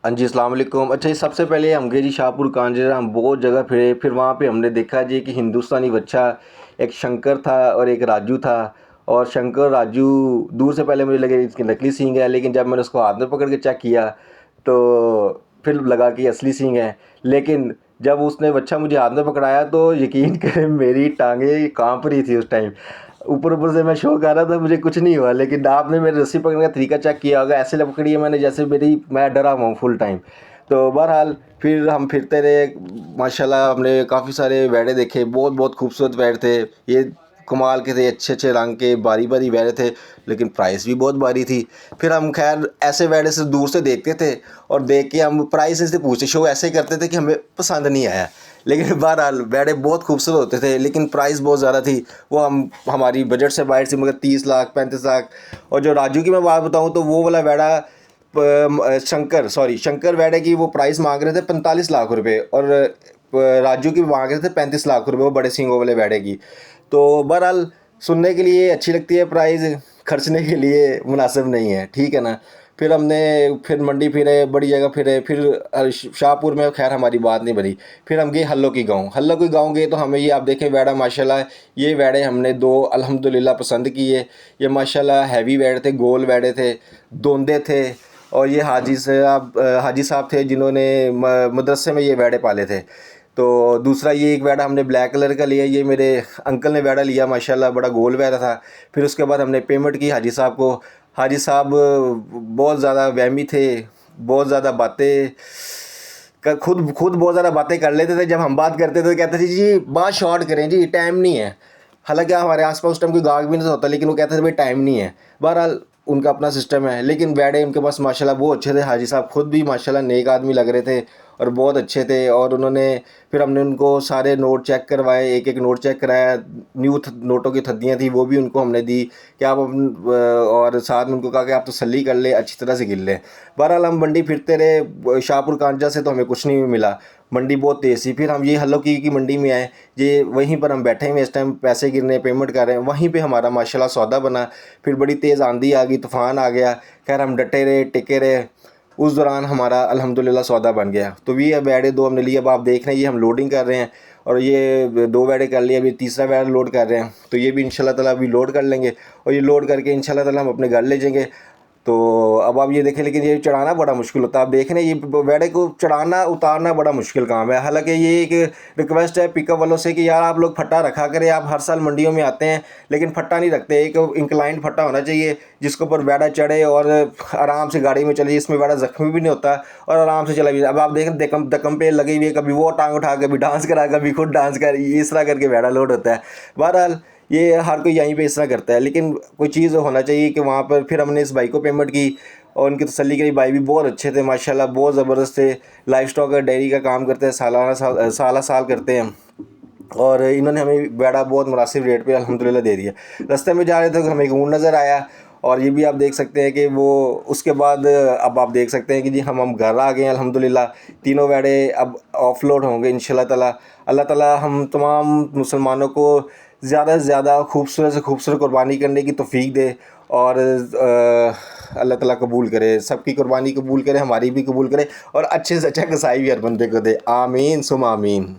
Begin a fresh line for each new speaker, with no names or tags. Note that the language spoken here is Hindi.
हाँ जी, अस्सलाम वालेकुम। अच्छा जी, सबसे पहले हम गए जी शाहपुर कांजरा, हम बहुत जगह फिरे। फिर वहाँ पे हमने देखा जी कि हिंदुस्तानी बच्चा, एक शंकर था और एक राजू था। और शंकर राजू दूर से पहले मुझे लगे इसकी नकली सींग है, लेकिन जब मैंने उसको हाथ में पकड़ के चेक किया तो फिर लगा कि असली सींग है। लेकिन जब उसने बच्चा मुझे हाथ में पकड़ाया तो यकीन करें मेरी टांगें कांप रही थी उस टाइम। ऊपर ऊपर से मैं शो कर रहा था, मुझे कुछ नहीं हुआ, लेकिन आपने मेरी रस्सी पकड़ने का तरीका चेक किया होगा, ऐसे पकड़ी है मैंने जैसे मेरी मैं डरा हुआ हूँ फुल टाइम। तो बहरहाल फिर हम फिरते रहे। माशाल्लाह हमने काफ़ी सारे वैड़े देखे, बहुत बहुत खूबसूरत वैड़ थे। ये कमाल के थे, अच्छे अच्छे रंग के बारी बारी वैड़े थे, लेकिन प्राइस भी बहुत भारी थी। फिर हम खैर ऐसे वैड़े से दूर से देखते थे और देख के हम प्राइस से पूछते, शो ऐसे करते थे कि हमें पसंद नहीं आया। लेकिन बहरहाल वैड़े बहुत खूबसूरत होते थे, लेकिन प्राइस बहुत ज़्यादा थी। वो हमारी बजट से बाहर थी, मगर 30 लाख 35 लाख। और जो राजू की मैं बात बताऊँ तो वो वाला वैड़ा शंकर वैड़े की वो प्राइस मांग रहे थे 45 लाख रुपए, और राजू की मांग रहे थे 35 लाख रुपए, वो बड़े सींगों वाले वैड़े की। तो बहरहाल सुनने के लिए अच्छी लगती है प्राइस, खर्चने के लिए मुनासिब नहीं है, ठीक है ना। फिर हमने फिर मंडी फिरे, बड़ी जगह फिरे। फिर शाहपुर में खैर हमारी बात नहीं बनी। फिर हम गए हल्लो की गांव गए तो हमें ये आप देखें वैड़ा माशाल्लाह, ये वैड़े हमने दो अल्हम्दुलिल्लाह पसंद किए। ये माशाल्लाह हैवी वैड़े थे, गोल वैड़े थे, दोंदे थे। और ये हाजी साहब थे जिन्होंने मदरसे में ये वैड़े पाले थे। तो दूसरा ये एक वैड़ा हमने ब्लैक कलर का लिया, ये मेरे अंकल ने वैड़ा लिया, माशाल्लाह बड़ा गोल वैड़ा था। फिर उसके बाद हमने पेमेंट की हाजी साहब को। हाजी साहब बहुत ज़्यादा वहमी थे, बहुत ज़्यादा बातें खुद खुद बहुत ज़्यादा बातें कर लेते थे। जब हम बात करते थे तो कहते थे जी बात शॉर्ट करें जी, टाइम नहीं है। हालांकि हमारे आसपास उस टाइम कोई गाहक भी नहीं होता, लेकिन वो कहते थे भाई टाइम नहीं है। बहरहाल उनका अपना सिस्टम है, लेकिन बैठे उनके पास माशाल्लाह बहुत अच्छे थे। हाजी साहब खुद भी माशाल्लाह नेक आदमी लग रहे थे और बहुत अच्छे थे। और उन्होंने फिर हमने उनको सारे नोट चेक करवाए, एक एक नोट चेक कराया। नोटों की थद्दियाँ थी वो भी उनको हमने दी कि और साथ में उनको कहा कि आप तसल्ली कर ले, अच्छी तरह से गिन लें। बहरहाल हम मंडी फिरते रहे, शाहपुर कांजा से तो हमें कुछ नहीं मिला, मंडी बहुत तेज़ थी। फिर हम ये हल्लो की मंडी में आए, ये वहीं पर हम बैठे हुए इस टाइम, पैसे गिरने पेमेंट कर रहे हैं, वहीं पे हमारा माशाल्लाह सौदा बना। फिर बड़ी तेज़ आंधी आ गई, तूफ़ान आ गया। खैर हम डटे रहे, टिके रहे। उस दौरान हमारा अल्हम्दुलिल्लाह सौदा बन गया। तो ये बैड़े दो हमने लिए, अब आप देख रहे हैं ये हम लोडिंग कर रहे हैं। और ये दो बैड़े कर लिए, अभी तीसरा बैड़ा लोड कर रहे हैं। तो ये भी इंशाल्लाह ताला अभी लोड कर लेंगे, और ये लोड करके इंशाल्लाह ताला हम अपने घर ले जाएंगे। तो अब आप ये देखें, लेकिन ये चढ़ाना बड़ा मुश्किल होता है। आप देख रहे हैं ये वैड़े को चढ़ाना उतारना बड़ा मुश्किल काम है। हालांकि ये एक रिक्वेस्ट है पिकअप वालों से कि यार आप लोग फट्टा रखा करें। आप हर साल मंडियों में आते हैं लेकिन फट्टा नहीं रखते। एक इंक्लाइंड फट्टा होना चाहिए जिसके ऊपर वैड़ा चढ़े और आराम से गाड़ी में चले, जिसमें वैड़ा जख्मी भी नहीं होता और आराम से चला भी। अब आप देखें दकम पे लगी हुई है, कभी वो टांग उठा, कभी डांस करा, कभी खुद डांस कर, इस तरह करके वैड़ा लोड होता है। बहरहाल ये हर कोई यहीं पे इस तरह करता है, लेकिन कोई चीज़ होना चाहिए कि वहाँ पर। फिर हमने इस भाई को पेमेंट की और उनकी तसल्ली करी। भाई भी बहुत अच्छे थे माशाल्लाह, बहुत ज़बरदस्त थे। लाइफ स्टॉक डेयरी का काम करते हैं, साल साल करते हैं। और इन्होंने हमें बेड़ा बहुत मुनासिब रेट पे अल्हम्दुलिल्लाह दे दिया। रास्ते में जा रहे थे तो हमें एक ऊँट नज़र आया, और ये भी आप देख सकते हैं कि वो उसके बाद अब आप देख सकते हैं कि जी हम घर आ गए हैं अल्हम्दुलिल्लाह। तीनों वैड़े अब ऑफलोड होंगे इंशाल्लाह ताला। अल्लाह ताला हम तमाम मुसलमानों को ज़्यादा से ज़्यादा खूबसूरत से खूबसूरत कुर्बानी करने की तौफीक दे, और अल्लाह ताला कबूल करे, सबकी कुर्बानी कबूल करे, हमारी भी कबूल करे, और अच्छे से अच्छा कसाई भी हर बंदे को दे। आमीन सुम आमीन।